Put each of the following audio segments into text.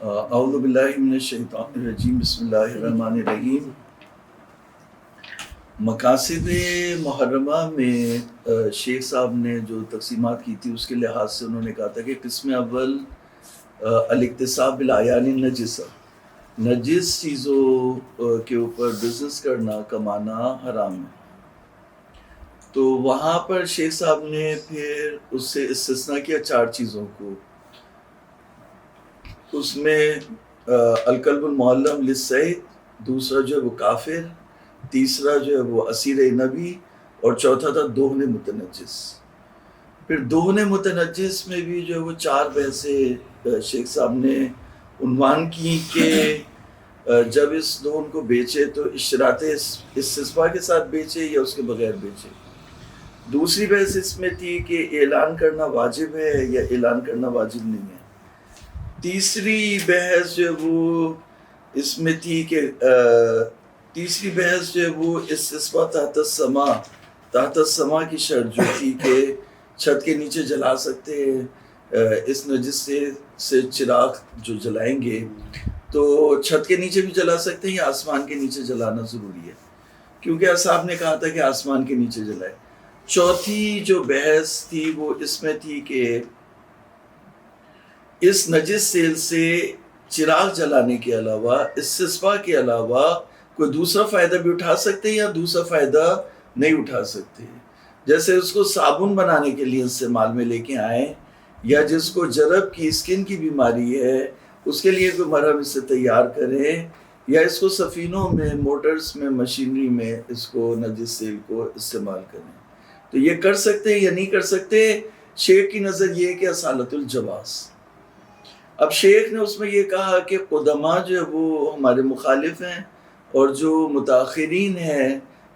اعوذ باللہ من الشیطان الرجیم، بسم اللہ الرحمن الرحیم۔ مقاصد محرمہ میں شیخ صاحب نے جو تقسیمات کی تھی اس کے لحاظ سے انہوں نے کہا تھا کہ قسم اول الاکتساب بالاعیان النجسہ، نجس چیزوں کے اوپر بزنس کرنا، کمانا حرام ہے۔ تو وہاں پر شیخ صاحب نے پھر اس سے استثناء کیا 4 چیزوں کو۔ اس میں الکلب المعلم للصید، دوسرا جو ہے وہ کافر، تیسرا جو ہے وہ اسیر نبی، اور چوتھا تھا دوہن متنجس۔ پھر دوہن متنجس میں بھی جو ہے وہ 4 بحثیں شیخ صاحب نے عنوان کی کہ جب اس دوہن کو بیچے تو اشتراط استصفاء کے ساتھ بیچے یا اس کے بغیر بیچے۔ دوسری بحث اس میں تھی کہ اعلان کرنا واجب ہے یا اعلان کرنا واجب نہیں ہے۔ تیسری بحث جو ہے وہ اس میں تھی کہ تیسری بحث جو ہے وہ استصفاء تحت السما کی شرط جو تھی کہ چھت کے نیچے جلا سکتے ہیں۔ اس نجس سے چراغ جو جلائیں گے تو چھت کے نیچے بھی جلا سکتے ہیں یا آسمان کے نیچے جلانا ضروری ہے، کیونکہ اصحاب نے کہا تھا کہ آسمان کے نیچے جلائے۔ چوتھی جو بحث تھی وہ اس میں تھی کہ اس نجس سیل سے چراغ جلانے کے علاوہ، استصفاء کے علاوہ کوئی دوسرا فائدہ بھی اٹھا سکتے ہیں یا دوسرا فائدہ نہیں اٹھا سکتے۔ جیسے اس کو صابن بنانے کے لیے استعمال میں لے کے آئیں، یا جس کو جرب کی اسکن کی بیماری ہے اس کے لیے کوئی مرہم اس سے تیار کریں، یا اس کو سفینوں میں، موٹرز میں، مشینری میں اس کو نجس سیل کو استعمال کریں۔ تو یہ کر سکتے ہیں یا نہیں کر سکتے؟ شیخ کی نظر یہ ہے کہ اصالت الجواز۔ اب شیخ نے اس میں یہ کہا کہ قدماء جو ہے وہ ہمارے مخالف ہیں اور جو متاخرین ہیں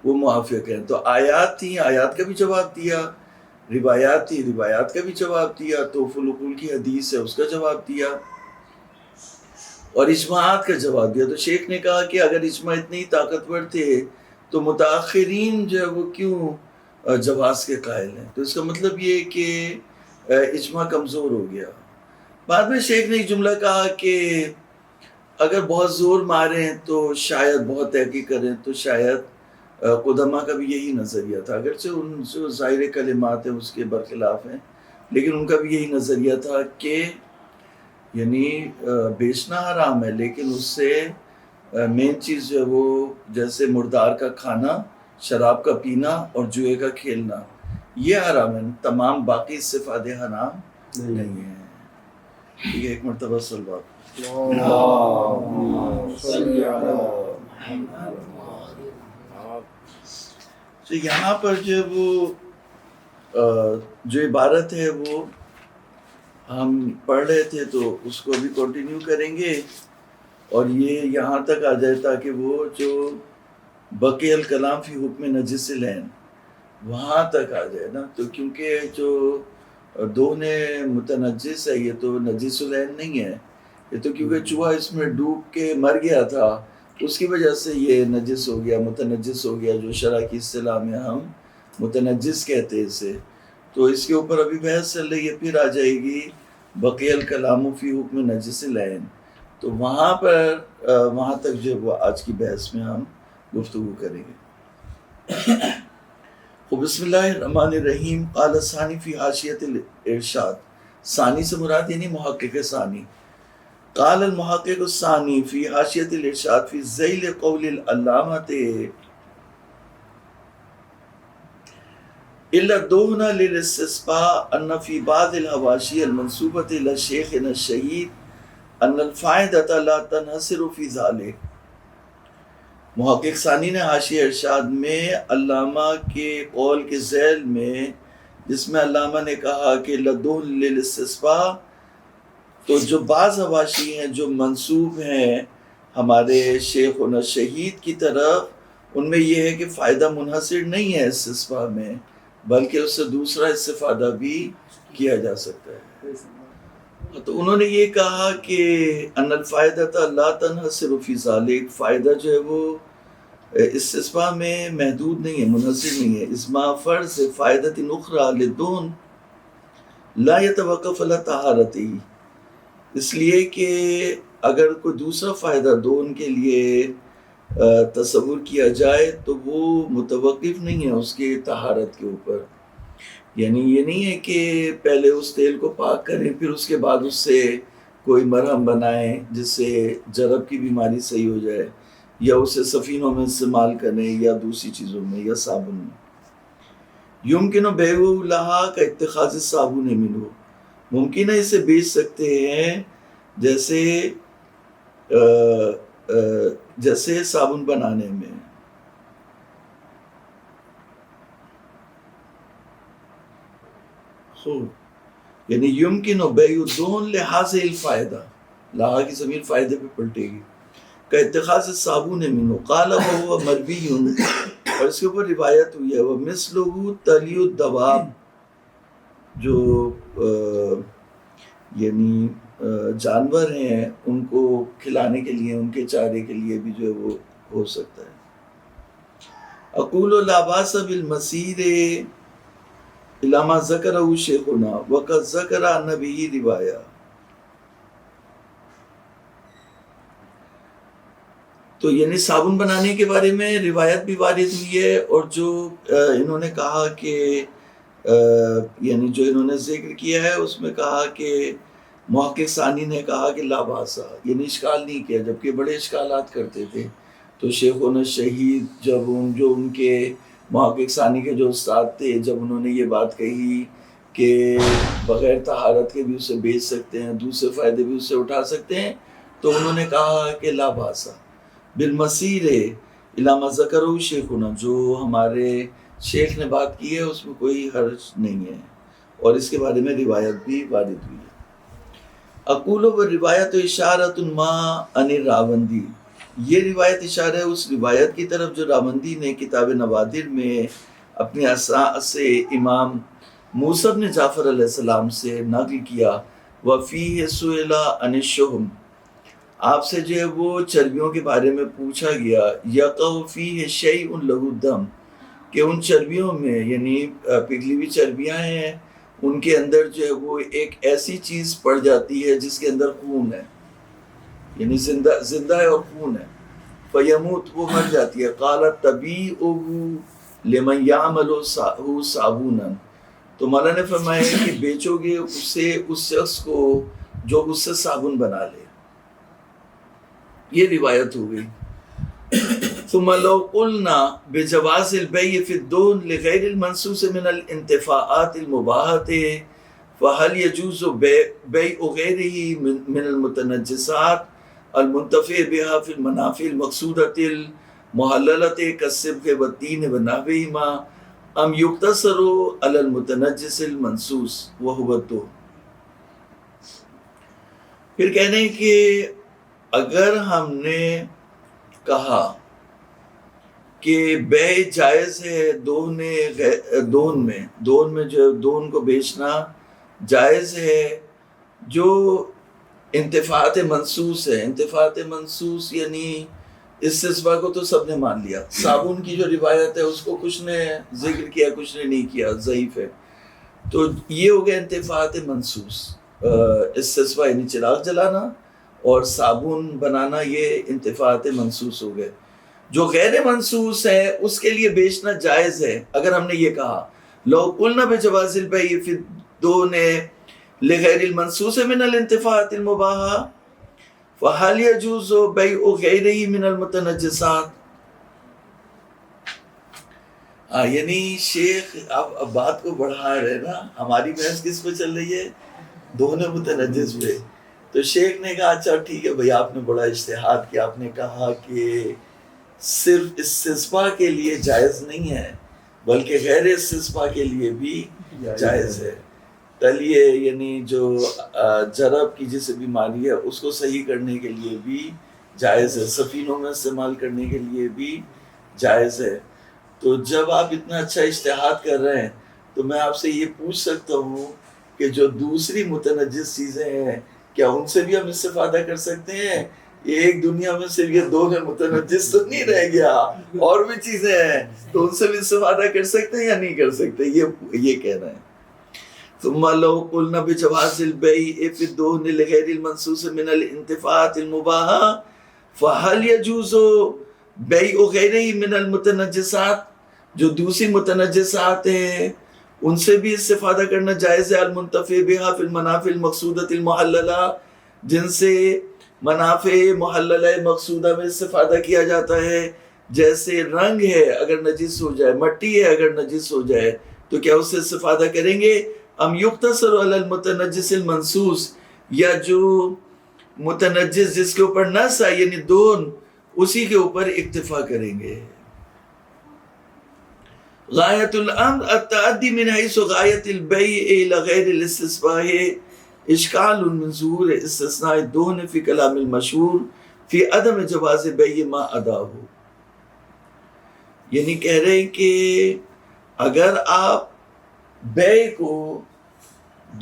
وہ موافق ہیں۔ تو آیات تھیں، آیات کا بھی جواب دیا، روایات تھی، روایات کا بھی جواب دیا، توف العقول کی حدیث ہے اس کا جواب دیا، اور اجماعات کا جواب دیا۔ تو شیخ نے کہا کہ اگر اجماع اتنے ہی طاقتور تھے تو متاخرین جو ہے وہ کیوں جواز کے قائل ہیں؟ تو اس کا مطلب یہ کہ اجماع کمزور ہو گیا۔ بعد میں شیخ نے ایک جملہ کہا کہ اگر بہت زور ماریں تو شاید، بہت تحقیق کریں تو شاید قدماء کا بھی یہی نظریہ تھا، اگرچہ ان جو ظاہر کلمات ہیں اس کے برخلاف ہیں، لیکن ان کا بھی یہی نظریہ تھا کہ یعنی بیچنا حرام ہے، لیکن اس سے مین چیز جو ہے وہ جیسے مردار کا کھانا، شراب کا پینا اور جوئے کا کھیلنا یہ حرام ہے، تمام باقی صفات حرام نہیں ہیں۔ ٹھیک ہے، ایک مرتبہ صلوات۔ تو یہاں پر جو وہ جو عبارت ہے وہ ہم پڑھ رہے تھے تو اس کو بھی کنٹینیو کریں گے، اور یہ یہاں تک آ جائے تاکہ وہ جو بقی الکلام فی حکم نجس العین وہاں تک آ جائے نا۔ تو کیونکہ جو دوہن متنجس ہے یہ تو نجس العین نہیں ہے، یہ تو کیونکہ چوہا اس میں ڈوب کے مر گیا تھا اس کی وجہ سے یہ نجس ہو گیا، متنجس ہو گیا، جو شرع کی اصطلاح میں ہم متنجس کہتے ہیں اسے۔ تو اس کے اوپر ابھی بحث چل رہی ہے، پھر آ جائے گی بقی الکلام فی حکم نجس العین، تو وہاں پر وہاں تک جو وہ آج کی بحث میں ہم گفتگو کریں گے۔ بسم اللہ الرحمن الرحیم۔ قال ثانی فی حاشیۃ الارشاد، ثانی سے مراد یعنی محقق ثانی۔ قال المحقق الثانی فی حاشیۃ الارشاد فی ذیل قول العلامۃ الا الدہن للاستسقاء ان فی بعض الحواشی المنسوبۃ الی شیخنا الشہید ان الفائدۃ لا تنحصر فی ذلک۔ محقق ثانی نے حاشیہ ارشاد میں علامہ کے قول کے ذیل میں، جس میں علامہ نے کہا کہ لدہن للاستسقاء، تو جو بعض حواشی ہیں جو منسوب ہیں ہمارے شیخنا شہید کی طرف، ان میں یہ ہے کہ فائدہ منحصر نہیں ہے استسقاء میں، بلکہ اس سے دوسرا استفادہ بھی کیا جا سکتا ہے۔ تو انہوں نے یہ کہا کہ ان الفائدۃ لا تنحصر فی ذلک، فائدہ جو ہے وہ استسقاء میں محدود نہیں ہے، منحصر نہیں ہے۔ اسما فرض فائدۃ اخرى للدہن لا يتوقف علی طہارتہ، اس لیے کہ اگر کوئی دوسرا فائدہ دون کے لیے تصور کیا جائے تو وہ متوقف نہیں ہے اس کی طہارت کے اوپر. یعنی یہ نہیں ہے کہ پہلے اس تیل کو پاک کریں پھر اس کے بعد اس سے کوئی مرہم بنائیں جس سے جرب کی بیماری صحیح ہو جائے، یا اسے سفینوں میں استعمال کریں یا دوسری چیزوں میں یا صابن میں. یمکن بیع لہا کا اتخاذ الصابون منہ، ممکن ہے اسے بیچ سکتے ہیں جیسے صابن بنانے میں. یعنی یمکن بیع دون لحاظ الفائدہ، لہا کی ضمیر فائدے پہ پلٹے گی، کا اتخاذ الصابون منہ قال وهو مروی، اور اس کے اوپر روایت ہوئی ہے وہ مثلہ تلی الدواب، جو یعنی جانور ہیں ان کو کھلانے کے لیے ان کے چارے کے لیے بھی جو ہے وہ ہو سکتا ہے. اقول لا باس بالمسیر الی ما ذکرہ شیخنا وقد ذکر عن به روایہ. تو یعنی صابن بنانے کے بارے میں روایت بھی وارد ہوئی ہے، اور جو انہوں نے کہا کہ یعنی جو انہوں نے ذکر کیا ہے اس میں کہا کہ محقق ثانی نے کہا کہ لا باسا، یعنی اشکال نہیں کیا، جبکہ بڑے اشکالات کرتے تھے. تو شیخوں شہید جو ان کے محقق ثانی کے جو استاد تھے، جب انہوں نے یہ بات کہی کہ بغیر طہارت کے بھی اسے بیچ سکتے ہیں، دوسرے فائدے بھی اسے اٹھا سکتے ہیں، تو انہوں نے کہا کہ لا باسا بالمسیر الی ما ذکرہ شیخنا، جو ہمارے شیخ نے بات کی ہے اس میں کوئی حرج نہیں ہے، اور اس کے بارے میں روایت بھی وارد ہوئی ہے. اقول و روایت اشارۃ ما عن راوندی، یہ روایت اشارہ ہے اس روایت کی طرف جو راوندی نے کتاب نوادر میں اپنی اساء سے امام موسیٰ بن جعفر علیہ السلام سے نقل کیا. وفیہ سئل عن الشحم، آپ سے جو ہے وہ چربیوں کے بارے میں پوچھا گیا. یقع فیہ شیء لہ دم، کہ ان چربیوں میں یعنی پگھلی ہوئی چربیاں ہیں ان کے اندر جو ہے وہ ایک ایسی چیز پڑ جاتی ہے جس کے اندر خون ہے، یعنی زندہ ہے اور خون ہے. فیموت، وہ مر جاتی ہے. قالت تبیعہ لمن یعمل صابونا، تو مولا نے فرمایا کہ بیچو گے اسے اس شخص کو جو اس سے صابن بنا لے. یہ روایت ہو گئی. ثم لو قلنا بجواز البيع في الدون لغير المنصوص من الانتفاعات المباحة فهل يجوز بيع غيره من المتنجسات المنتفع بها في المنافع المقصودة المحللة كالصبغ والتين ونحوهما ام يقتصر على المتنجس المنصوص وهو الدون. پھر کہنے کہ اگر ہم نے کہا کہ بیع جائز ہے دون میں جو دون کو بیچنا جائز ہے جو انتفاعات منصوص ہے. انتفاعات منصوص یعنی استثباء کو تو سب نے مان لیا. صابن کی جو روایت ہے اس کو کچھ نے ذکر کیا کچھ نے نہیں کیا، ضعیف ہے. تو یہ ہو گیا انتفاعات منصوص. استثباء یعنی چراغ جلانا اور صابن بنانا، یہ انتفاعات منصوص ہو گئے. جو غیر منصوص ہے اس کے لیے بیچنا جائز ہے. اگر ہم نے یہ کہا لو قلنا بجواز البيع في الدون لغیر المنصوص من الانتفاعات المباحة فهل يجوز بيع غيره من المتنجسات. یعنی شیخ اب بات کو بڑھا رہے نا. ہماری بحث کس پہ چل رہی ہے؟ دونوں متنجس پہ. تو شیخ نے کہا اچھا ٹھیک ہے بھائی، آپ نے بڑا اجتہاد کیا، آپ نے کہا کہ صرف استثباء کے لیے جائز نہیں ہے بلکہ غیر استثباء کے لیے بھی جائز ہے. تلیے یعنی جو جرب کی جسے بیماری ہے اس کو صحیح کرنے کے لیے بھی جائز ہے، سفینوں میں استعمال کرنے کے لیے بھی جائز ہے. تو جب آپ اتنا اچھا اجتہاد کر رہے ہیں تو میں آپ سے یہ پوچھ سکتا ہوں کہ جو دوسری متنجس چیزیں ہیں کیا ان سے بھی ہم استفادہ کر سکتے ہیں؟ ایک دنیا میں صرف یہ دو میں متنجس تو نہیں رہ گیا، اور بھی چیزیں ہیں، تو ان سے بھی استفادہ کر سکتے ہیں یا نہیں کر سکتے، یہ کہہ رہے ہیں. ثم لو قلنا بجواز البيع في الدهن لغير المنصوص من الانتفاعات المباحة فهل يجوز بيع غيره من المتنجسات، جو دوسری متنجسات ہیں ان سے بھی استفادہ کرنا جائز ہے، المنتفع بها في المنافع المقصودة المحللہ، جن سے منافع محللہ مقصودہ میں استفادہ کیا جاتا ہے، جیسے رنگ ہے اگر نجس ہو جائے، مٹی ہے اگر نجس ہو جائے تو کیا اس سے استفادہ کریں گے؟ ام یقتصر علی المتنجس المنصوص، یا جو متنجس جس کے اوپر نص ہے یعنی دون، اسی کے اوپر اکتفا کریں گے۔ غایت الامر التعدی من حیث غایت البیع الى غیر الاستصباح اشکال من ظہور استثناء الدہن فی کلام المشہور فی عدم جواز بیع ما اداہ، یعنی کہہ رہے ہیں کہ اگر آپ بیع کو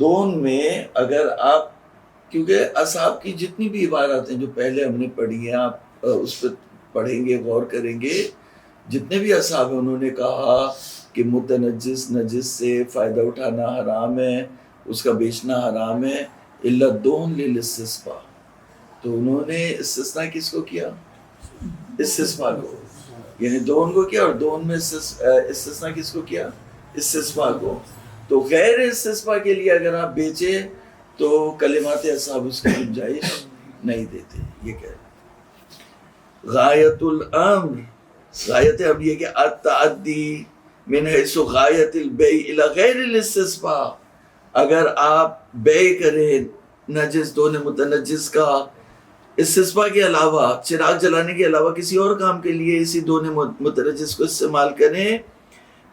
دون میں، اگر آپ، کیونکہ اصحاب کی جتنی بھی عبارات ہیں جو پہلے ہم نے پڑھی ہیں، آپ اس پہ پڑھیں گے، غور کریں گے، جتنے بھی اصحاب ہیں انہوں نے کہا کہ متنجس نجس سے فائدہ اٹھانا حرام ہے، اس کا بیچنا حرام ہے، الا الدہن للاستسقاء، تو انہوں نے استثناء کس کو کیا؟ استسقاء کو، یعنی دہن کو کیا، اور دہن میں استثناء کس کو کیا؟ استسقاء کو۔ تو غیر استسقاء کے لیے اگر آپ بیچے تو کلمات اصحاب اس کی گنجائش نہیں دیتے، یہ کہہ رہے۔ غایت الامر، غایت اب یہ کہ التعدی من حیث غایت البیع الی غیر الاستسقاء، اگر آپ بیع کریں نجس دون متنجس کا استسقاء کے علاوہ، چراغ جلانے کے علاوہ کسی اور کام کے لیے اسی دون متنجس کو استعمال کریں،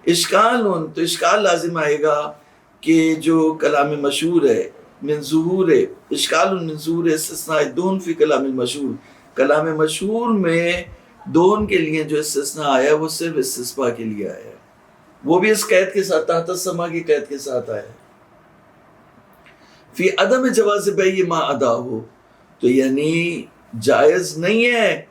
اشکال تو اشکال لازم آئے گا کہ جو کلام مشہور ہے من ظہور اشکال من ظہور استثناء الدہن فی کلام المشہور، کلام مشہور میں دہن کے لیے جو استثناء آیا ہے وہ صرف استسقاء کے لیے آیا ہے، وہ بھی اس قید کے ساتھ، تحت السماء کی قید کے ساتھ آیا ہے، فی عدم جواز بیع ما ادا ہو، تو یعنی جائز نہیں ہے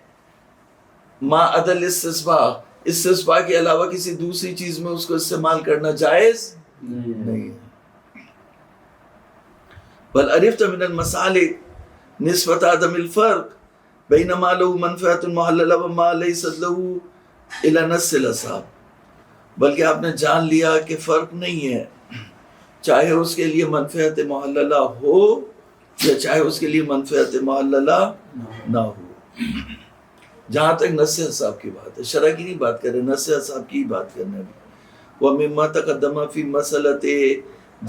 ما عدا الاستسقاء، استسقاء کے علاوہ کسی دوسری چیز میں اس کو استعمال کرنا جائز نہیں ہے۔ بل عرفت من المسالک نسبت عدم الفرق بین ما له منفعۃ محللہ و ما لیست له الی نص الاصحاب، بلکہ آپ نے جان لیا کہ فرق نہیں ہے، چاہے اس کے لیے منفعت محللہ ہو یا چاہے اس کے لیے منفعت محللہ نہ ہو، جہاں تک نص اصحاب کی بات ہے، شرع کی نہیں بات کر رہے، نص اصحاب کی بات کرنا ہے۔ ومما تقدم فی مسئلۃ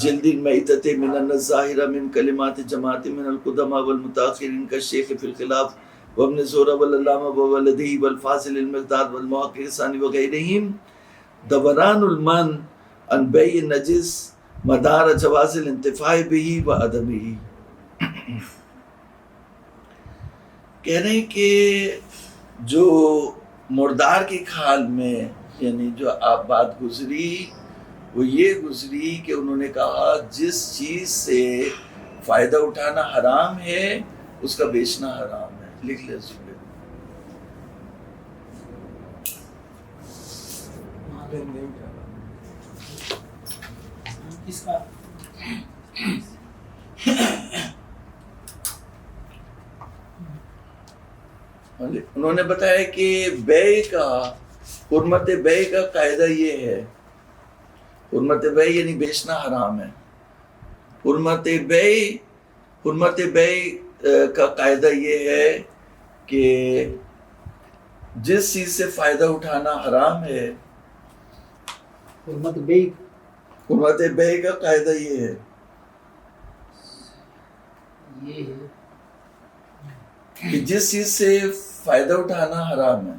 جلد المیتۃ من ان الظاہر من کلمات جماعت من القدماء والمتاخرین کالشیخ فی الخلاف وابن زورہ والعلامہ وولدہ والفاضل المقداد والمحقق ثانی وغیرہم دوران المن عن بیع النجس مدار جواز الانتفاع به وعدمہ، کہہ رہے ہیں کہ جو مردار کی کھال میں، یعنی جو آپ بات گزری وہ یہ گزری کہ انہوں نے کہا جس چیز سے فائدہ اٹھانا حرام ہے اس کا بیچنا حرام ہے، لکھ لیں اس پہ۔ انہوں نے بتایا کہ بیع کا، حرمت بیع کا قاعدہ یہ ہے، حرمت بیع یعنی بیچنا حرام ہے، حرمت بیع کا قاعدہ یہ ہے کہ جس چیز سے فائدہ اٹھانا حرام ہے، حرمت بیع کا قاعدہ یہ ہے کہ جس چیز سے فائدہ اٹھانا حرام ہے،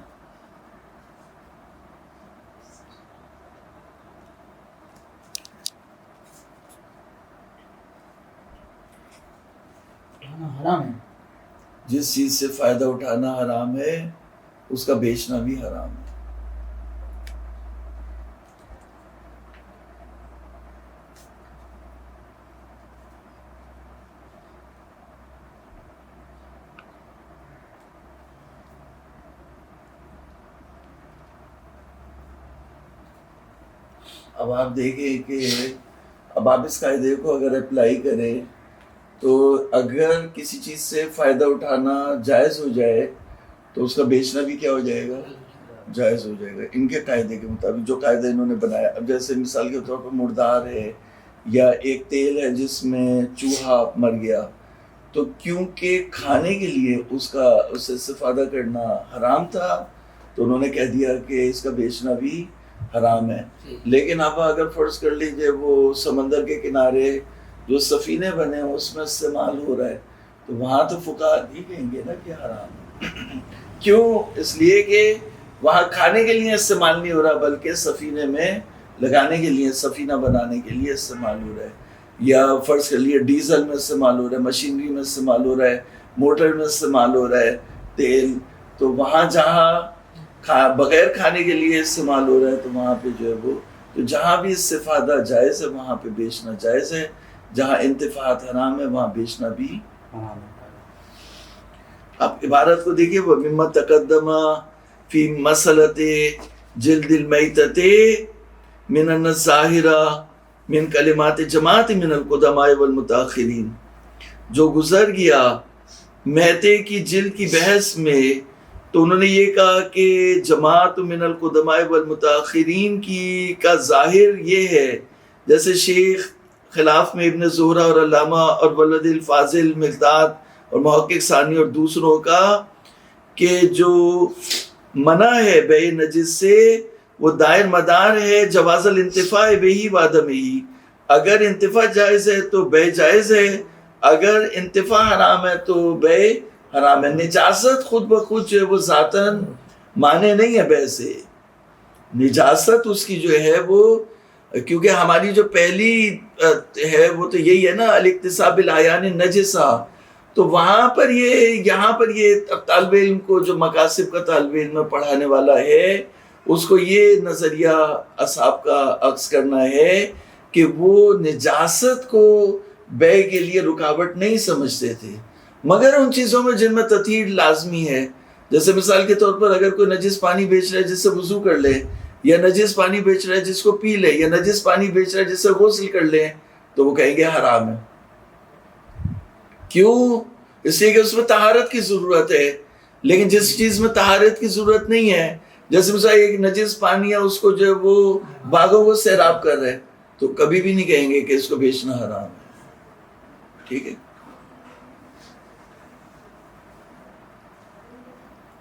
جس چیز سے فائدہ اٹھانا حرام ہے اس کا بیچنا بھی حرام ہے۔ اب آپ دیکھیں کہ اب آپ اس قاعدے کو اگر اپلائی کریں تو اگر کسی چیز سے فائدہ اٹھانا جائز ہو جائے تو اس کا بیچنا بھی کیا ہو جائے گا؟ جائز ہو جائے گا، ان کے قاعدے کے مطابق جو قاعدہ انہوں نے بنایا. اب جیسے مثال کے طور پر مردار ہے یا ایک تیل ہے جس میں چوہا مر گیا، تو کیونکہ کھانے کے لیے اس سے استفادہ کرنا حرام تھا تو انہوں نے کہہ دیا کہ اس کا بیچنا بھی حرام ہے. لیکن آپ اگر فرض کر لیجئے وہ سمندر کے کنارے جو سفینے بنے ہیں اس میں استعمال ہو رہا ہے تو وہاں تو فقہا نہیں کہیں گے نا کہ حرام ہے. کیوں؟ اس لیے کہ وہاں کھانے کے لیے استعمال نہیں ہو رہا بلکہ سفینے میں لگانے کے لیے، سفینہ بنانے کے لیے استعمال ہو رہا ہے. یا فرض کر لیے ڈیزل میں استعمال ہو رہا ہے، مشینری میں استعمال ہو رہا ہے، موٹر میں استعمال ہو رہا ہے تیل. تو وہاں جہاں بغیر کھانے کے لیے استعمال ہو رہا ہے تو وہاں پہ جو ہے وہ، تو جہاں بھی استفادہ جائز ہے وہاں پہ بیچنا جائز ہے، جہاں انتفاعات حرام ہے وہاں بیچنا بھی حرام ہے. اب عبارت کو دیکھیے، وَمِمَّا تَقَدَّمَ فِي مَسَلَةِ جِلْدِ الْمَيْتَةِ مِنَ الظَّاهِرَةِ من کلمات جماعت من القدماء والمتاخرین، جو گزر گیا میتے کی جلد کی بحث میں تو انہوں نے یہ کہا کہ جماعت من القدماء والمتاخرین کی کا ظاہر یہ ہے، جیسے شیخ خلاف میں ابن زہرہ اور علامہ اور ولد الفاضل مقداد اور محقق ثانی اور دوسروں کا، کہ جو منع ہے بے نجس سے وہ دائر مدار ہے جواز الانتفاع بہی وعدم ہی. اگر انتفاع جائز ہے تو بے جائز ہے، اگر انتفاع حرام ہے تو بے حرام ہے. نجاست خود بخود جو ہے وہ ذاتاً مانے نہیں ہے بے سے. نجاست اس کی جو ہے وہ، کیونکہ ہماری جو پہلی ہے وہ تو یہی ہے نا، الاکتساب بالعیان نجسہ. تو وہاں پر یہاں پر یہ طالب علم کو، جو مقاصد کا طالب علم پڑھانے والا ہے، اس کو یہ نظریہ اصحاب کا عکس کرنا ہے کہ وہ نجاست کو بے کے لیے رکاوٹ نہیں سمجھتے تھے، مگر ان چیزوں میں جن میں تطہیر لازمی ہے. جیسے مثال کے طور پر اگر کوئی نجس پانی بیچ رہا ہے جس سے وضو کر لے، یا نجس پانی بیچ رہا ہے جس کو پی لے، یا نجس پانی بیچ رہا ہے جس سے غسل کر لے، تو وہ کہیں گے حرام ہے. کیوں؟ اس لیے کہ اس میں طہارت کی ضرورت ہے. لیکن جس چیز میں طہارت کی ضرورت نہیں ہے، جیسے مثلا ایک نجس پانی ہے اس کو جو ہے وہ باغوں کو سیراب کر رہے، تو کبھی بھی نہیں کہیں گے کہ اس کو بیچنا حرام ہے. ٹھیک ہے.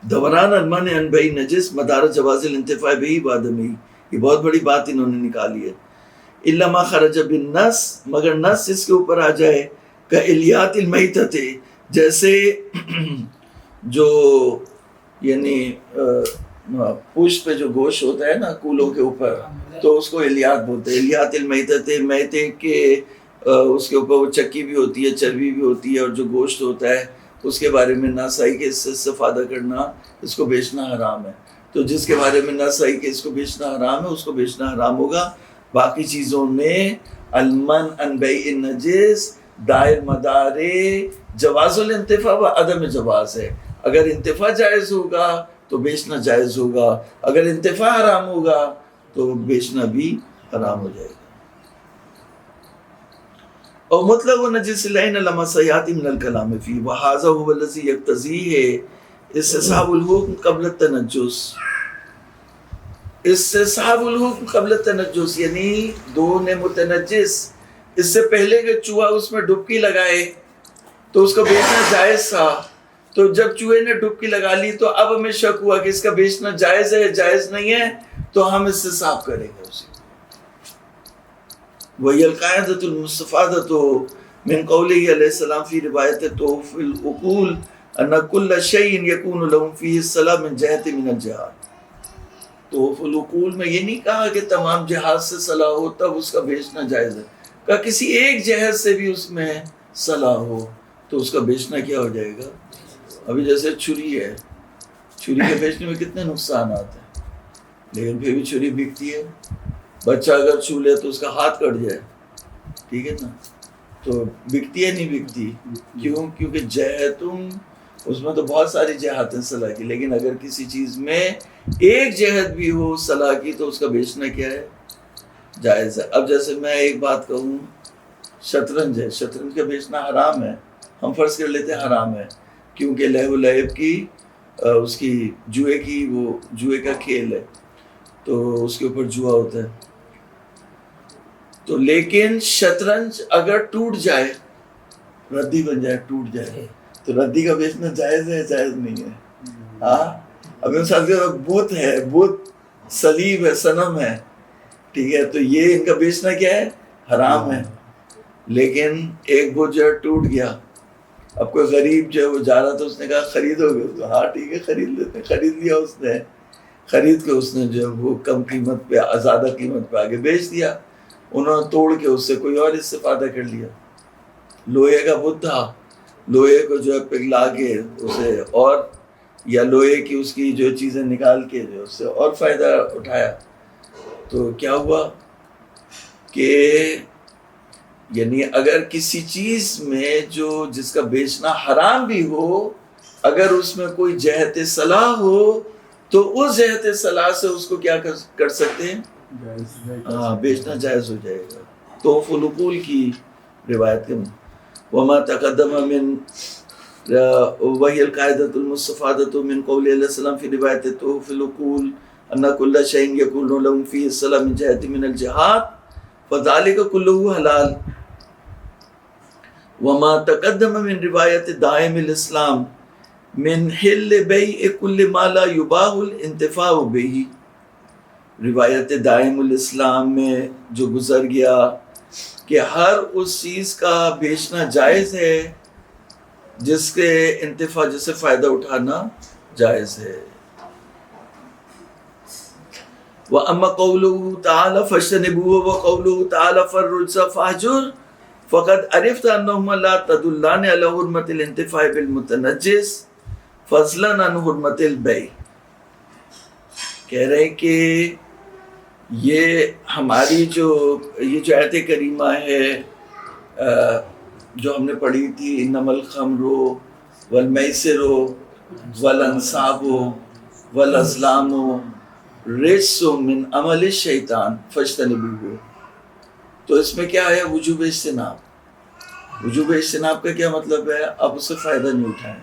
دوران المن ان بئی نجس مدار جواز الانتفاع بہی وعدمی، یہ بہت بڑی بات انہوں نے نکالی ہے. الا ما خرج بالنص، مگر نص اس کے اوپر آ جائے، کہ الیات المیتۃ، جیسے جو یعنی پشت پہ جو گوشت ہوتا ہے نا کولوں کے اوپر، تو اس کو الیات بولتے ہیں. الیات المیتۃ، میتے کے اس کے اوپر وہ چکی بھی ہوتی ہے، چربی بھی ہوتی ہے، اور جو گوشت ہوتا ہے اس کے بارے میں نص آئی کہ اس سے استفادہ کرنا، اس کو بیچنا حرام ہے. تو جس کے بارے میں نص آئی کہ اس کو بیچنا حرام ہے اس کو بیچنا حرام ہوگا. باقی چیزوں میں المن ان بیع النجس دائر مدار جواز الانتفاع و عدم جواز ہے. اگر انتفاع جائز ہوگا تو بیچنا جائز ہوگا، اگر انتفاع حرام ہوگا تو بیچنا بھی حرام ہو جائے گا. اور مطلق نجس العین لما سیاتی من الکلام فی وہذا هو الذی یقتضی استصحاب الحکم قبل التنجس. استصحاب الحکم قبل التنجس یعنی دو نے متنجس اس سے پہلے کہ چوہا اس میں ڈبکی لگائے تو اس کو بیچنا جائز تھا. تو جب چوہے نے ڈبکی لگا لی تو اب ہمیں شک ہوا کہ اس کا بیچنا جائز ہے جائز نہیں ہے، تو ہم استصحاب کریں گے اسے. وہی القاعدۃ المستفادۃ من قولہ علیہ السلام فی روایت توف العقول ان کل شیء یکون لهم فیہ الصلاح من جہت من الجہاد. توف العقول میں یہ نہیں کہا کہ تمام جہاد سے صلاح ہو تب اس کا بیچنا جائز ہے، کہ کسی ایک جہد سے بھی اس میں صلاح ہو تو اس کا بیچنا کیا ہو جائے گا. ابھی جیسے چھری ہے، چھری کے بیچنے میں کتنے نقصانات ہیں، لیکن پھر بھی چھری بکتی ہے. بچہ اگر چھو لے تو اس کا ہاتھ کٹ جائے، ٹھیک ہے نا، تو بکتی ہے نہیں بکتی. کیوں؟ کیونکہ جہتم اس میں تو بہت ساری جہات ہیں صلاح کی، لیکن اگر کسی چیز میں ایک جہت بھی ہو صلاح کی تو اس کا بیچنا کیا ہے، جائز ہے. اب جیسے میں ایک بات کہوں، شطرنج ہے، شطرنج کا بیچنا حرام ہے، ہم فرض کر لیتے ہیں حرام ہے، کیونکہ لہو لعب کی اس کی جوئے کی، وہ جوئے کا کھیل ہے تو اس کے اوپر جوا ہوتا ہے. تو لیکن شطرنج اگر ٹوٹ جائے، ردی بن جائے، ٹوٹ جائے، تو ردی کا بیچنا جائز ہے جائز نہیں ہے؟ ہاں، اب ان ساتھ بت ہے، بت صلیب ہے، صنم ہے، ٹھیک ہے، تو یہ ان کا بیچنا کیا ہے؟ حرام ہے. لیکن ایک بت جو ہے ٹوٹ گیا، اب کوئی غریب جو ہے وہ جا رہا تھا، اس نے کہا خریدو گے؟ تو ہاں ٹھیک ہے خرید لیتے ہیں. خرید لیا اس نے، خرید کے اس نے جو ہے وہ کم قیمت پہ، زیادہ قیمت پہ آگے بیچ دیا. انہوں نے توڑ کے اس سے کوئی اور استفادہ کر لیا. لوہے کا بت تھا، لوہے کو جو ہے پگھلا کے اسے، اور یا لوہے کی اس کی جو چیزیں نکال کے جو اس سے اور فائدہ اٹھایا. تو کیا ہوا کہ یعنی اگر کسی چیز میں جو جس کا بیچنا حرام بھی ہو، اگر اس میں کوئی جہت صلاح ہو تو اس جہت صلاح سے اس کو کیا کر سکتے ہیں؟ ہاں، بیچنا جائز ہو جائے گا. تو فلقول کی روایت کے وما تقدم من وهي القاعدة المستفادة من قول علیہ السلام فی روایت تو فلقول ان كل شيء يكون لهم فيه الصلاح من جهة من الجهات فذلك كله حلال. وما تقدم من روایت دائم الاسلام من حل بیع کل ما لا یباح الانتفاع به، روایت دائم الاسلام میں جو گزر گیا کہ ہر اس چیز کا بیچنا جائز ہے جس کے انتفاع، جس سے فائدہ اٹھانا جائز ہے. وَأَمَّا قَوْلُهُ تَعَالَى فَاجْتَنِبُوهُ وَقَوْلُهُ تَعَالَى فَالرُّجْسَ فَاهْجُرْ فَقَدْ عَرِفْتَ أَنَّهُمَا لَا تَدُلَّانِ عَلَى حُرْمَةِ الْانْتِفَاعِ بِالْمُتَنَجِّسِ فَضْلًا عَنْ حُرْمَةِ الْبَيْعِ. کہہ رہے ہیں کہ یہ ہماری جو آیت کریمہ ہے جو ہم نے پڑھی تھی، انما الخمر والمیسر والانصاب والازلام رجس من عمل الشیطان فاجتنبوہ، تو اس میں کیا ہے؟ وجوب اجتناب. وجوب اجتناب کا کیا مطلب ہے؟ آپ اس سے فائدہ نہیں اٹھائیں.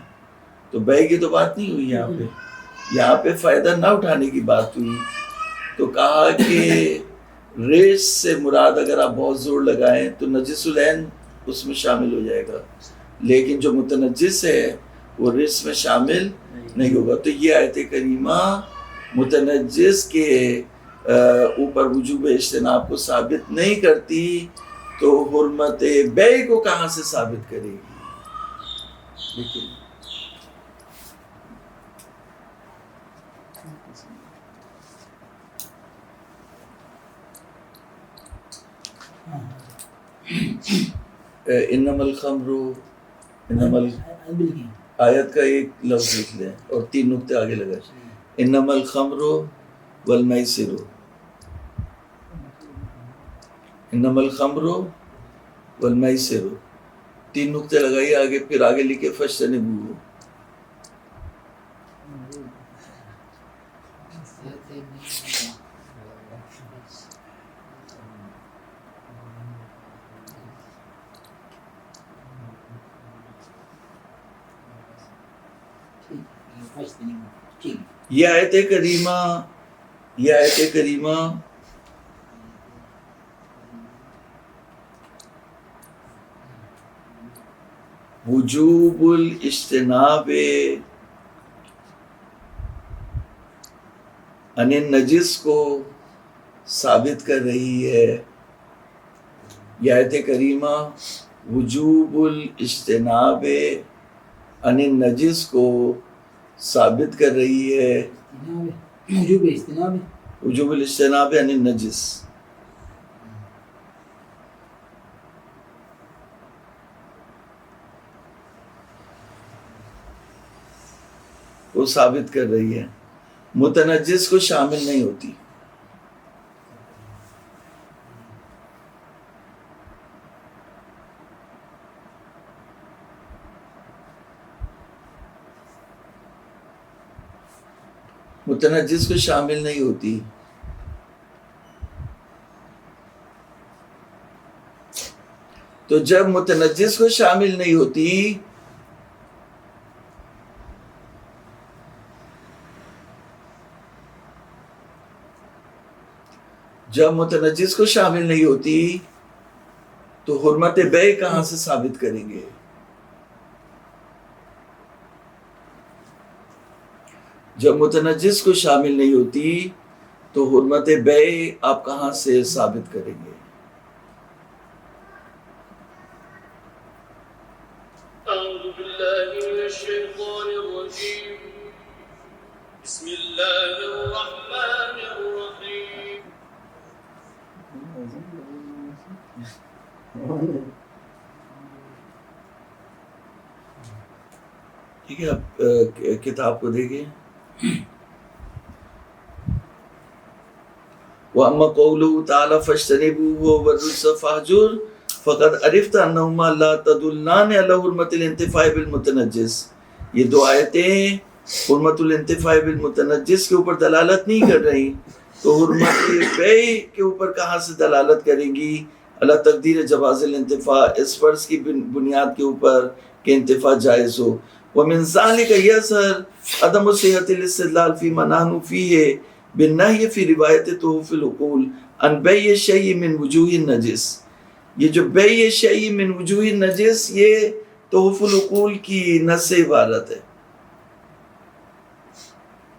تو بیع کی تو بات نہیں ہوئی یہاں پہ، یہاں پہ فائدہ نہ اٹھانے کی بات ہوئی. تو کہا کہ ریس سے مراد اگر آپ بہت زور لگائیں تو نجس العین اس میں شامل ہو جائے گا، لیکن جو متنجس ہے وہ ریس میں شامل نہیں ہوگا. تو یہ آیت کریمہ متنجس کے اوپر وجوب اجتناب کو ثابت نہیں کرتی، تو حرمت بیع کو کہاں سے ثابت کرے گی؟ لیکن انما الخمر، انما آیت کا ایک لفظ لکھ لیں اور 3 نقطے آگے لگا، انما الخمر والمیسر، انما الخمر والمیسر، 3 نقطے لگائیے آگے، پھر آگے لکھے فاجتنبوہ. یہ آیت کریمہ وجوب الاجتناب عن النجس کو ثابت کر رہی ہے. یہ آیت کریمہ وجوب الاجتناب عن النجس کو ثابت کر رہی ہے. وجوب الاجتناب عن النجس کو ثابت کر رہی ہے، متنجس کو شامل نہیں ہوتی. متنجس کو شامل نہیں ہوتی. تو جب متنجس کو شامل نہیں ہوتی تو حرمت بے کہاں سے ثابت کریں گے؟ جب متنجس کو شامل نہیں ہوتی تو حرمت بے آپ کہاں سے ثابت کریں گے؟ اعوذ باللہ من الشیطان الرجیم بسم اللہ الرحمن الرحیم ٹھیک ہے، آپ کتاب کو دیکھیں. وَأَمَّا قَوْلُهُ تَعَالَى فَاجْتَنِبُوهُ وَالرُّجْسَ فَاهْجُرْ فَقَدْ عَرِفْتَ أَنَّهُمَا لَا تَدُلَّانِ عَلَى حُرْمَةِ الْانْتِفَاعِ بِالْمُتَنَجِّسِ. یہ دو آیتیں حرمت الانتفاع بالمتنجس کے اوپر دلالت نہیں کر رہی، تو حرمت بے کے اوپر کہاں سے دلالت کریں گی؟ اللہ تقدیر جواز الانتفاع، اس فرض کی بنیاد کے اوپر کہ انتفاع جائز ہو. وَمِنْ ذَلِكَ يَظْهَرُ عَدَمُ صِحَّةِ الاستدلال فِيمَا نَحْنُ فِيهِ بالنهي في روایت تحف العقول عن بیع الشیء من وجوہ النجس. یہ جو بیع الشیء من وجوہ النجس یہ تحف العقول کی نص سے عبارت ہے.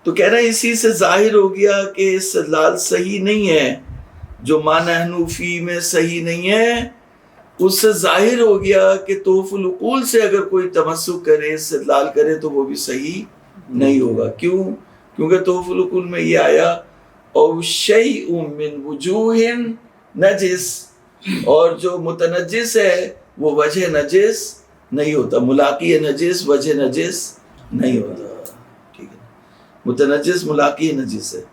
تو کہہ رہے ہیں اسی سے ظاہر ہو گیا کہ استدلال صحیح نہیں ہے، جو ما نحن فی میں صحیح نہیں ہے، اس سے ظاہر ہو گیا کہ تحف العقول سے اگر کوئی تمسک کرے، استدلال کرے تو وہ بھی صحیح نہیں ہوگا. کیوں؟ کیونکہ تحف العقول میں یہ آیا او شیء من وجوہ نجس، اور جو متنجس ہے وہ وجہ نجس نہیں ہوتا، ملاقی نجس وجہ نجس نہیں ہوتا. ٹھیک ہے، متنجس ملاقی نجس ہے.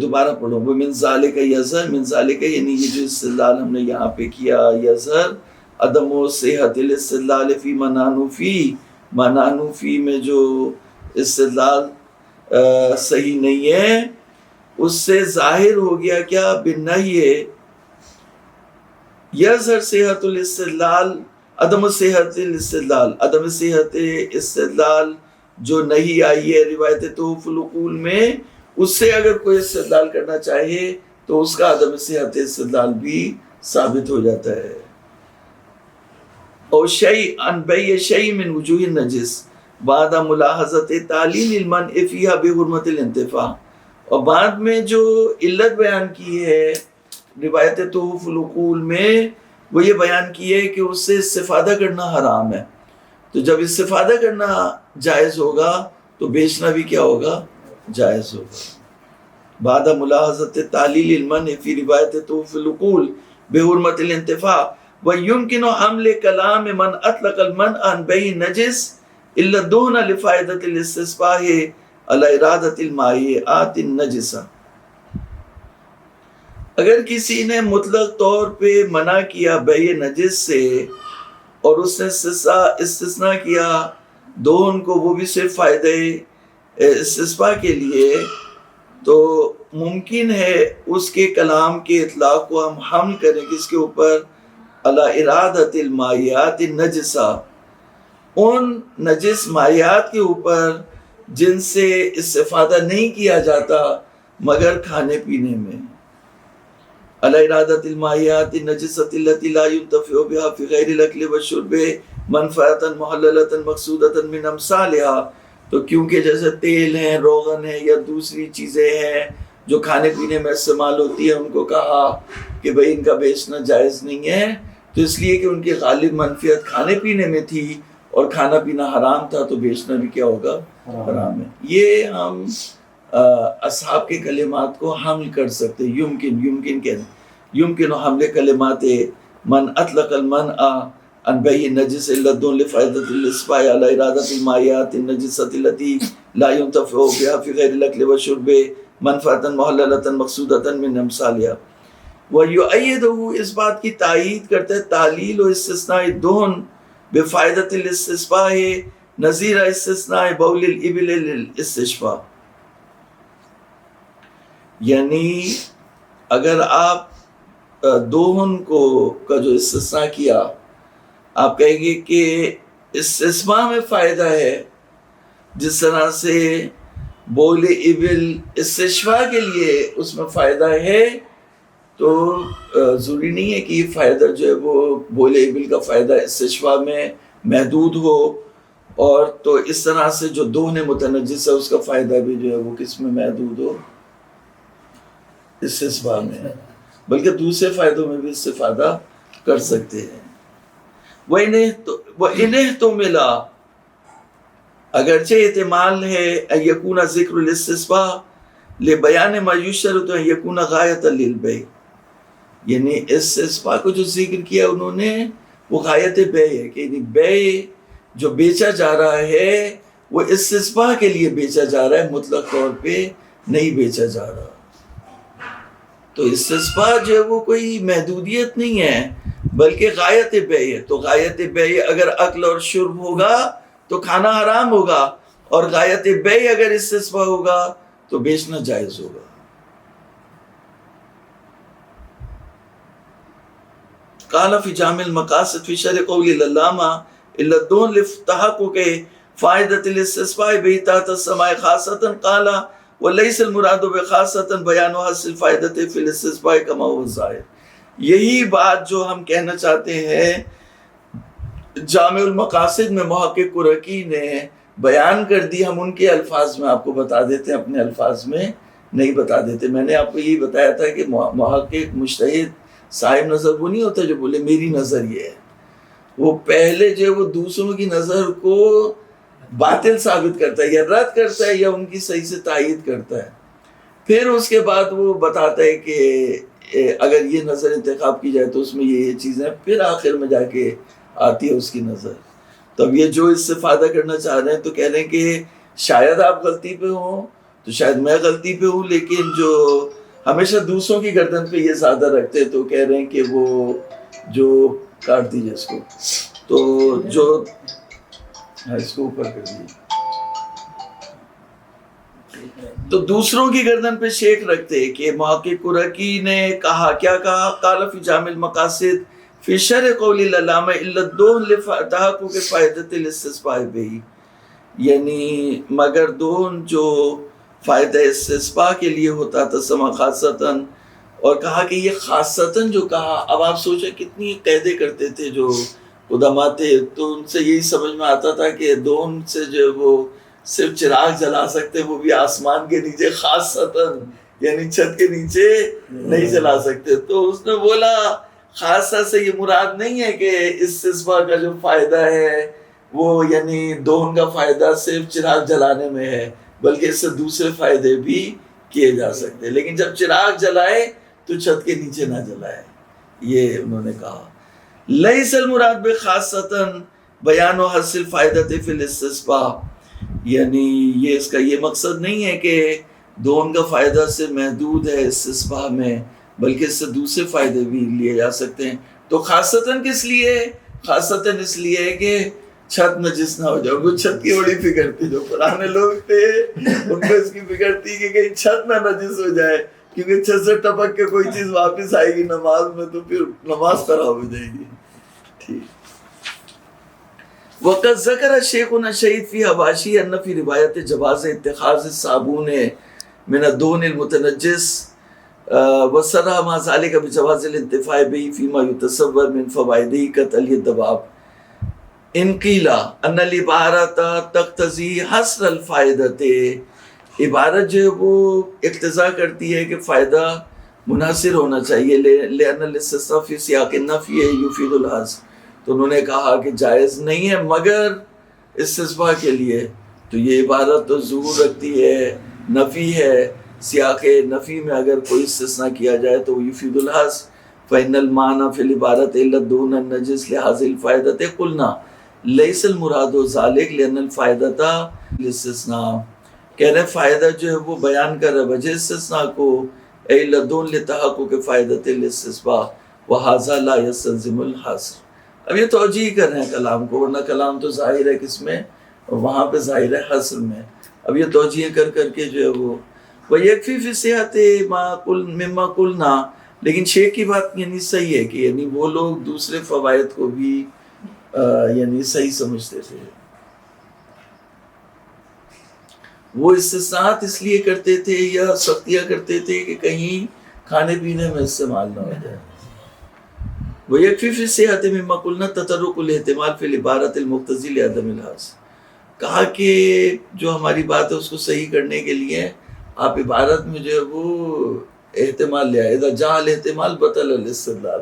دوبارہ پڑھو، ومن ذالک یظہر، من ذالک یعنی یہ جو استدلال ہم نے یہاں پہ کیا، یظہر عدم و صحت الاستدلال فی منانو فی، منانو فی میں جو استدلال صحیح نہیں ہے، اس سے ظاہر ہو گیا کیا؟ بالنہی یظہر صحت الاستدلال، عدم صحت الاستدلال، عدم صحت استدلال جو نہیں آئی ہے روایت تحف العقول میں، اس سے اگر کوئی استدلال کرنا چاہے تو اس کا عدم صحت استدلال بھی ثابت ہو جاتا ہے. اور شیء عن بیع شیء من وجوہ النجس بعد ملاحظت تعلیل المنع فیہا بحرمت الانتفاع. اور بعد میں جو علت بیان کی ہے روایت تحف العقول میں، وہ یہ بیان کی ہے کہ اس سے استفادہ کرنا حرام ہے. تو جب استفادہ کرنا جائز ہوگا تو بیچنا بھی کیا ہوگا؟ جائز ہوگا. بعد ملاحظت تعلیل المنع فی روایت تحف العقول بحرمت الانتفاع وَيُمْكِنُ حمل کلام من اطلق المنع عن بیع نجس الا دون لفائدۃ الاستصباح علی ارادۃ المائعات النجسہ. اگر کسی نے مطلق طور پہ منع کیا بیع نجس سے اور اس نے استثناء کیا دون کو، وہ بھی صرف فائدہ استصباح کے لیے، تو ممکن ہے اس کے کلام کے اطلاق کو ہم حمل کریں کس کے اوپر؟ علی ارادۃ المائعات النجسہ، ان نجس مائعات کے اوپر جن سے استفادہ نہیں کیا جاتا مگر کھانے پینے میں. علی ارادۃ المائعات النجسۃ التي لا ينتفع بها في غیر الاکل والشرب منفعۃ محللۃ مقصودۃ من امثالها. تو کیونکہ جیسے تیل ہے، روغن ہے، یا دوسری چیزیں ہیں جو کھانے پینے میں استعمال ہوتی ہیں، ان کو کہا کہ بھئی ان کا بیچنا جائز نہیں ہے، تو اس لیے کہ ان کی غالب منفعت کھانے پینے میں تھی اور کھانا پینا حرام تھا، تو بیچنا بھی کیا ہوگا؟ حرام ہے. یہ ہم اصحاب کے کلمات کو حمل کر سکتے. یمکن کہتے ہیں یمکن حمل کلمات من اطلق المنع عن بیع النجس الا دون لفائدۃ الاسباع علی ارادۃ المائعات النجسۃ التي لا ينتفع بها في غیر الاکل والشرب منفعۃ محللۃ مقصودۃ من امثالها. وَيُؤَيِّدُهُ، اس بات کی تائید کرتے تعلیل و استثناء دون بفائدۃ الاستصباح نظیر استثناء بول الابل للاستشفاء. یعنی اگر آپ دوہن کو کا جو استثناء کیا، آپ کہیں گے کہ استثناء میں فائدہ ہے، جس طرح سے بول ابل استشفاء کے لیے اس میں فائدہ ہے، تو ضروری نہیں ہے کہ یہ فائدہ جو ہے وہ بول ابل کا فائدہ استشفاء میں محدود ہو، اور تو اس طرح سے جو دہن متنجس ہے اس کا فائدہ بھی جو ہے وہ کس میں محدود ہو، استشفاء میں، بلکہ دوسرے فائدوں میں بھی استفادہ کر سکتے ہیں۔ وَإِنِهْ تُمِلَا، اگرچہ احتمال ہے ان یکون ذکر الاستثناء لبیان ما یشترط ان یکون غایۃ للبیع، یعنی استثناء کو جو ذکر کیا انہوں نے وہ غایت بیع ہے، کہ یعنی بیع جو بیچا جا رہا ہے وہ استثناء کے لیے بیچا جا رہا ہے، مطلق طور پہ نہیں بیچا جا رہا۔ تو استثناء جو ہے وہ کوئی محدودیت نہیں ہے بلکہ غایت بیع ہے۔ تو غایت بیع اگر اکل اور شرب ہوگا تو کھانا حرام ہوگا، اور غایت بیع اگر استثناء ہوگا تو بیچنا جائز ہوگا۔ قال فی جامع المقاصد فی شرح قول العلامہ الا الدہن لتحقق فائدۃ الاستثناء به تحت السماع خاصۃ، قال وليس المراد بخاصۃ بیان حاصل فائدۃ فی الاستثناء کما هو الظاہر۔ یہی بات جو ہم کہنا چاہتے ہیں جامع المقاصد میں محقق قرقی نے بیان کر دی، ہم ان کے الفاظ میں آپ کو بتا دیتے ہیں، اپنے الفاظ میں نہیں بتا دیتے۔ میں نے آپ کو یہی بتایا تھا کہ محقق مجتہد صاحب نظر وہ نہیں ہوتا جو بولے میری نظر یہ ہے، وہ پہلے جو وہ دوسروں کی نظر کو باطل ثابت کرتا ہے یا رد کرتا ہے یا ان کی صحیح سے تائید کرتا ہے، پھر اس کے بعد وہ بتاتا ہے کہ اگر یہ نظر انتخاب کی جائے تو اس میں یہ چیزیں، پھر آخر میں جا کے آتی ہے اس کی نظر۔ تب یہ جو استفادہ کرنا چاہ رہے ہیں تو کہہ رہے ہیں کہ شاید آپ غلطی پہ ہوں تو شاید میں غلطی پہ ہوں، لیکن جو ہمیشہ دوسروں کی گردن پہ یہ زیادہ رکھتے تو کہہ رہے ہیں کہ وہ جو کاٹ دیجیے اس کو، تو جو اس کو اوپر کر دیجیے، تو دوسروں کی گردن پہ شیک رکھتے کہ محقق قرقی نے کہا، کیا کہا؟ قال فی جامع المقاصد فی شرح قول العلامہ الا الدہن لتحقق فائدۃ الاستثناء به، یعنی مگر دہن جو فائدہ استثناء کے لیے ہوتا تھا سما خاصتاً، اور کہا کہ یہ خاصتاً جو کہا، اب آپ سوچیں کتنی قیدے کرتے تھے جو قدماء تھے، تو ان سے یہی سمجھ میں آتا تھا کہ دہن سے جو وہ صرف چراغ جلا سکتے، وہ بھی آسمان کے نیچے، خاصتاً یعنی چھت کے نیچے نہیں جلا سکتے۔ تو اس نے بولا خاصہ سے یہ مراد نہیں ہے کہ استثناء کا جو فائدہ ہے وہ یعنی دہن کا فائدہ صرف چراغ جلانے میں ہے، بلکہ اس سے دوسرے فائدے بھی کیے جا سکتے، لیکن جب چراغ جلائے تو چھت کے نیچے نہ جلائے، یہ انہوں نے کہا۔ لیس المراد بخاصۃ بیان و حاصل فائدۃ فی الاستثناء، یعنی یہ اس کا یہ مقصد نہیں ہے کہ دہن کا فائدہ سے محدود ہے استثناء میں، بلکہ اس سے دوسرے فائدے بھی لیے جا سکتے ہیں۔ تو خاصتاً کس لیے؟ خاصتاً اس لیے کہ چھت نجس نہ ہو جائے۔ وہ چھت کی بڑی فکر تھی، جو پرانے لوگ تھے ان کو اس کی فکر تھی کہ کہیں چھت نہ نجس ہو جائے، کیونکہ چھت سے ٹپک کے کوئی چیز واپس آئے گی نماز میں تو پھر نماز خراب ہو جائے گی۔ ٹھیک۔ وقت ذکر شیخنا شہید فی حواشی ان فی روایت جواز اتخاذ الصابون من الدہن المتنجس وصرح ما ذلك بجواز الانتفاع به فيما يتصور من فوائده كتلي الدباب ان قیل ان العبارت تقتضی حصر الفائدۃ، عبارت جو وہ اقتضا کرتی ہے کہ فائدہ منحصر ہونا چاہیے، لأن الاستثناء فی سیاق النفی یفید الحصر، تو انہوں نے کہا کہ جائز نہیں ہے مگر استثناء کے لیے، تو یہ عبارت تو ظہور رکھتی ہے، نفی ہے، سیاق نفی میں اگر کوئی استثناء کیا جائے تو یفید الحصر۔ فإن المعنى في العبارة إلا الدهن النجس لهذه الفائدة قلنا لیس المراد ذلك لأن الفائدة الاستثناء، کہہ رہے فائدہ جو ہے وہ بیان کر رہا وجہ استثناء کو، إلا الدہن لتحقق فائدة الاستثناء وهذا لا يستلزم الحصر۔ اب یہ توجیہ کر رہے ہیں کلام کو، ورنہ کلام تو ظاہر ہے کس میں، وہاں پہ ظاہر ہے حصر میں۔ اب یہ توجیہ کر کے جو ہے وہ وَيَكْفِي فِي صِحَّةِ مِمَّا قُلْنَا لیکن شیخ کی بات یعنی صحیح ہے کہ یعنی وہ لوگ دوسرے فوائد کو بھی یعنی صحیح سمجھتے تھے. وہ استثناءات اس لیے کرتے تھے یا سختیاں کرتے تھے کہ کہیں کھانے پینے میں استعمال نہ ہو جائے. وہ یکفی فی صحت مما قلنا تطرق الاحتمال فی العبارۃ المقتضی لعدم الحاص. کہا کہ جو ہماری بات ہے اس کو صحیح کرنے کے لیے آپ عبارت میں جو ہے وہ احتمال لے آئے. اذا جاء الاحتمال بطل الاستدلال.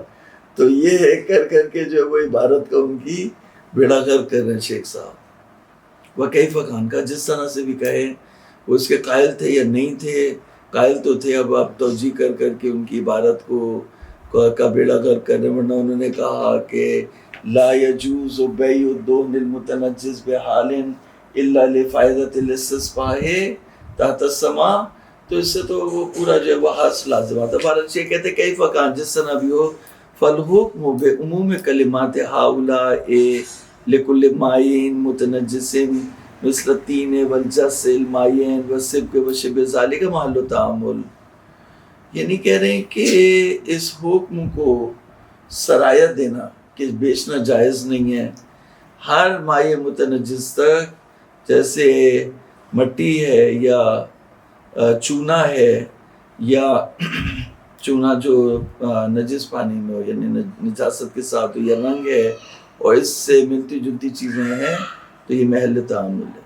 تو یہ کر کر کے جو ہے وہ عبارت کا ان کی بیڑا غرق کر رہے ہیں شیخ صاحب. وہ کیف کان کا جس طرح سے بھی کہیں وہ اس کے قائل تھے یا نہیں تھے. قائل تو تھے. اب آپ توجیہ کر کر کے ان کی عبارت کا بیڑا غرق کر رہے ہیں. ورنہ انہوں نے کہا کہ لا یجوز بیع الدہن المتنجس بحال الا لفائدۃ الاستصفاء تحت السماء. تو اس سے تو وہ پورا جو ہے وہ حاصل لازم آتا. بھارت شیخ کہتے کیف کان جس طرح بھی ہو فالحکم بعموم کلمات ہؤلاء لکل مائن متنجس مثل الطین والجس المائن والسبک وشبہ ذالک محل تعامل. یعنی کہہ رہے ہیں کہ اس حکم کو سرایت دینا کہ بیچنا جائز نہیں ہے ہر مائع متنجس تک, جیسے مٹی ہے یا چونا ہے یا چونا جو نجس پانی میں ہو یعنی نجاست کے ساتھ ہو یا رنگ ہے اور اس سے ملتی جلتی چیزیں ہیں تو یہ محل تعامل ہے.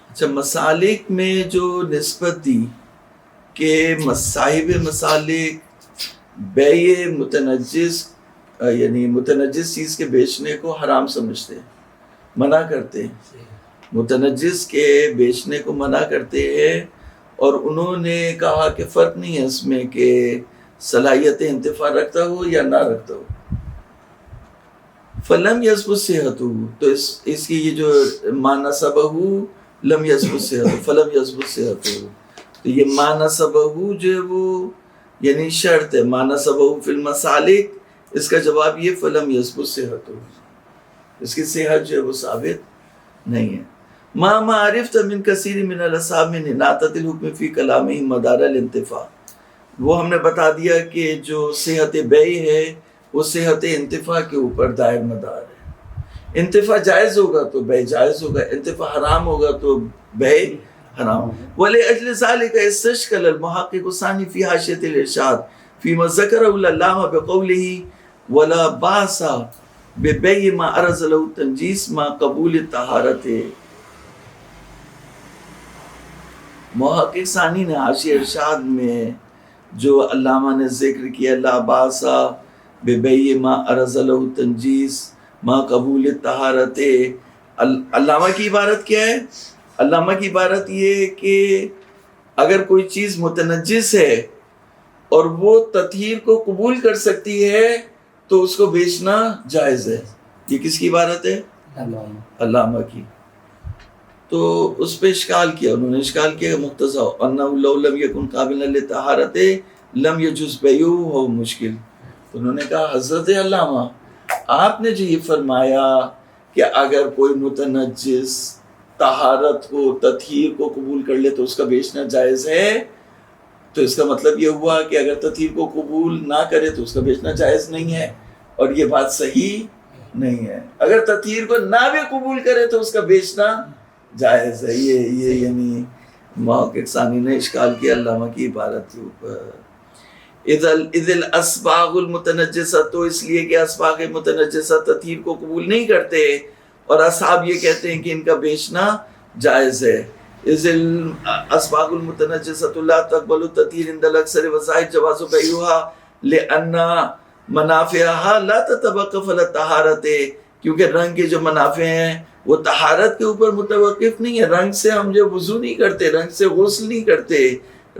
اچھا, مسالک میں جو نسبت دی کہ صاحب مسالک بیع متنجس یعنی متنجس چیز کے بیچنے کو حرام سمجھتے ہیں, منع کرتے ہیں, متنجس کے بیچنے کو منع کرتے ہیں. اور انہوں نے کہا کہ فرق نہیں ہے اس میں کہ صلاحیت انتفاع رکھتا ہو یا نہ رکھتا ہو. فلم یثبت صحتہ, تو اس کی یہ جو ما نسبہ لم یثبت صحتہ فلم یثبت صحتہ, تو یہ ما نسبہ جو ہے وہ یعنی شرط ہے. ما نسبہ فی المسالک, اس کا جواب یہ فلم یثبت صحتہ, اس کی صحت جو ہے وہ ثابت نہیں ہے. ما عرفت من کثیر من الاصحاب من اناطۃ الحکم فی کلامہ مدار الانتفاع. وہ ہم نے بتا دیا کہ جو صحت بیع ہے وہ صحت انتفاع کے اوپر دائر مدار ہے. انتفاع جائز ہوگا تو بیع جائز ہوگا, انتفاع حرام ہوگا تو بیع حرام. وَلِأَجْلِ ذَلِكَ اسْتَشْكَلَ الْمُحَقِّقُ الثَّانِي فِي حاشیۃ الارشاد فِيمَا ذَكَرَهُ العلامہ بِقَوْلِهِ وَلَا بَأْسَ بِبَيْعِ مَا عَرَضَ لَهُ التَّنْجِيسُ مَعَ قبول الطہارۃ. محقق ثانی نے حاشیہ ارشاد میں جو علامہ نے ذکر کیا لا باس ببیع ما عرض له التنجیس ما قبول الطہارۃ. علامہ کی عبارت کیا ہے؟ علامہ کی عبارت یہ ہے کہ اگر کوئی چیز متنجس ہے اور وہ تطہیر کو قبول کر سکتی ہے تو اس کو بیچنا جائز ہے. یہ کس کی عبارت ہے؟ علامہ کی. تو اس پہ اشکال کیا, انہوں نے اشکال کیا مقتضا انہ لو لم یکن قابلا للطہارۃ لم یجوز بیعہ ہو مشکل. انہوں نے کہا حضرت علامہ آپ نے جو یہ فرمایا کہ اگر کوئی متنجس طہارت کو تطہیر کو قبول کر لے تو اس کا بیچنا جائز ہے, تو اس کا مطلب یہ ہوا کہ اگر تطہیر کو قبول نہ کرے تو اس کا بیچنا جائز نہیں ہے, اور یہ بات صحیح نہیں ہے. اگر تطہیر کو نہ بھی قبول کرے تو اس کا بیچنا جائز ہے. یہ یعنی محقق ثانی نے اشکال کیا علامہ کی عبارت کے اوپر. اذ الاسباغ المتنجسہ, تو اس لیے کہ اسباغ متنجسہ تطہیر کو قبول نہیں کرتے اور اصحاب یہ کہتے ہیں کہ ان کا بیچنا جائز ہے. اذ الاسباغ المتنجسہ لا تقبل التطہیر عند الاکثر وظاہر جواز بیعها لان منافعها لا تتوقف على الطہارۃ, کیونکہ رنگ کے جو منافع ہیں وہ طہارت کے اوپر متوقف نہیں ہے. رنگ سے ہم جو وضو نہیں کرتے, رنگ سے غسل نہیں کرتے,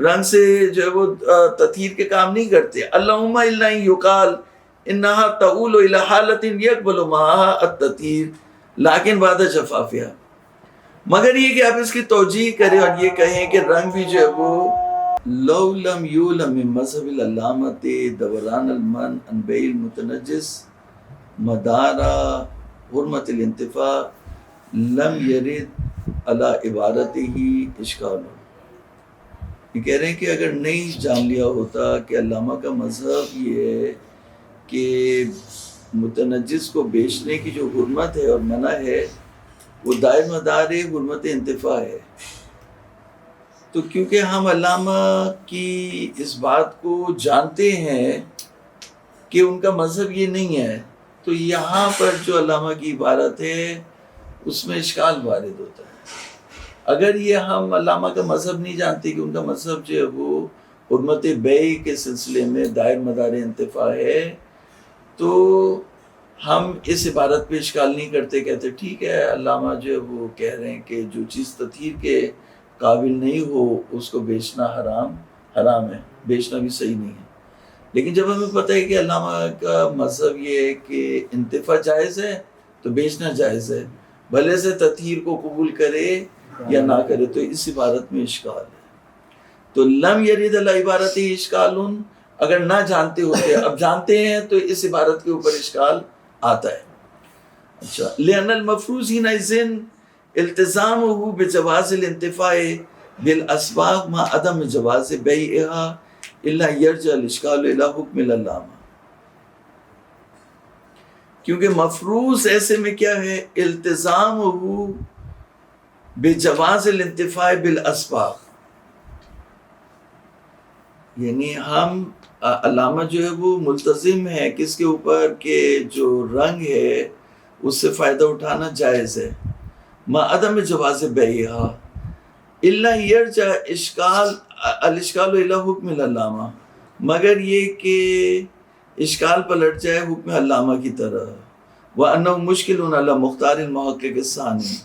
رنگ سے جو ہے وہ تطہیر کے کام نہیں کرتے. اللہم الا ان یقال انہا تؤول الی حالۃ یقبل معها التطہیر لیکن بعد جفافها, مگر یہ کہ آپ اس کی توجیہ کریں اور یہ کہیں کہ رنگ بھی جو ہے وہ لو لم یعلم من مذہب العلامۃ دوران المن عن بیع المتنجس مدار حرمت الانتفاع لم یرد علی عبارتہ اشکال. یہ کہہ رہے ہیں کہ اگر نہیں جان لیا ہوتا کہ علامہ کا مذہب یہ ہے کہ متنجس کو بیچنے کی جو حرمت ہے اور منع ہے وہ دائر مدار حرمت انتفاع ہے، تو کیونکہ ہم علامہ کی اس بات کو جانتے ہیں کہ ان کا مذہب یہ نہیں ہے، تو یہاں پر جو علامہ کی عبارت ہے اس میں اشکال وارد ہوتا ہے۔ اگر یہ ہم علامہ کا مذہب نہیں جانتے کہ ان کا مذہب جو ہے وہ حرمت بیع کے سلسلے میں دائر مدار انتفاع ہے، تو ہم اس عبارت پہ اشکال نہیں کرتے، کہتے ٹھیک ہے علامہ جو ہے وہ کہہ رہے ہیں کہ جو چیز تطہیر کے قابل نہیں ہو اس کو بیچنا حرام ہے، بیچنا بھی صحیح نہیں ہے۔ لیکن جب ہمیں پتہ ہے کہ علامہ کا مذہب یہ ہے کہ انتفاع جائز ہے تو بیچنا جائز ہے، بھلے سے تطہیر کو قبول کرے یا نہ کرے، تو اس عبارت میں اشکال ہے۔ تو لم یرد علی عبارت اشکال، اگر نہ جانتے ہوتے، اب جانتے ہیں تو اس عبارت کے اوپر اشکال آتا ہے۔ اچھا، لأن المفروض حينئذ التزامه بجواز الانتفاع بالاسباب مع عدم جواز بيعها الا يرجع الاشكال الى حكم العلامہ، کیونکہ مفروض ایسے میں کیا ہے، التزامه بجواز الانتفاع بالاسباب، یعنی ہم علامہ جو ہے وہ ملتزم ہے کس کے اوپر کہ جو رنگ ہے اس سے فائدہ اٹھانا جائز ہے، ما عدم جواز بیعہا الا یرجع الاشکال الی حکم العلامہ، مگر یہ کہ اشکال پلٹ جائے حکم علامہ کی طرح، وانہ مشکل علی مختار المحقق الثانی،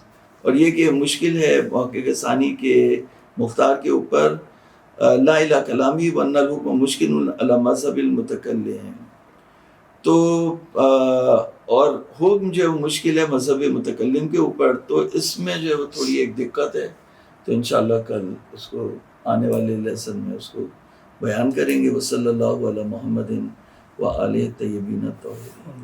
اور یہ کہ مشکل ہے محقق ثانی کے مختار کے اوپر، لا الہ کلامی وان الحکم مشکل علی مذہب المتکلم، تو اور حکم جو ہے مشکل ہے مذہب متکلم کے اوپر، تو اس میں جو ہے وہ تھوڑی ایک دقت ہے، تو انشاءاللہ کل اس کو آنے والے لیسن میں اس کو بیان کریں گے۔ وصلی اللہ علی محمد وآلہ الطیبین الطاہرین۔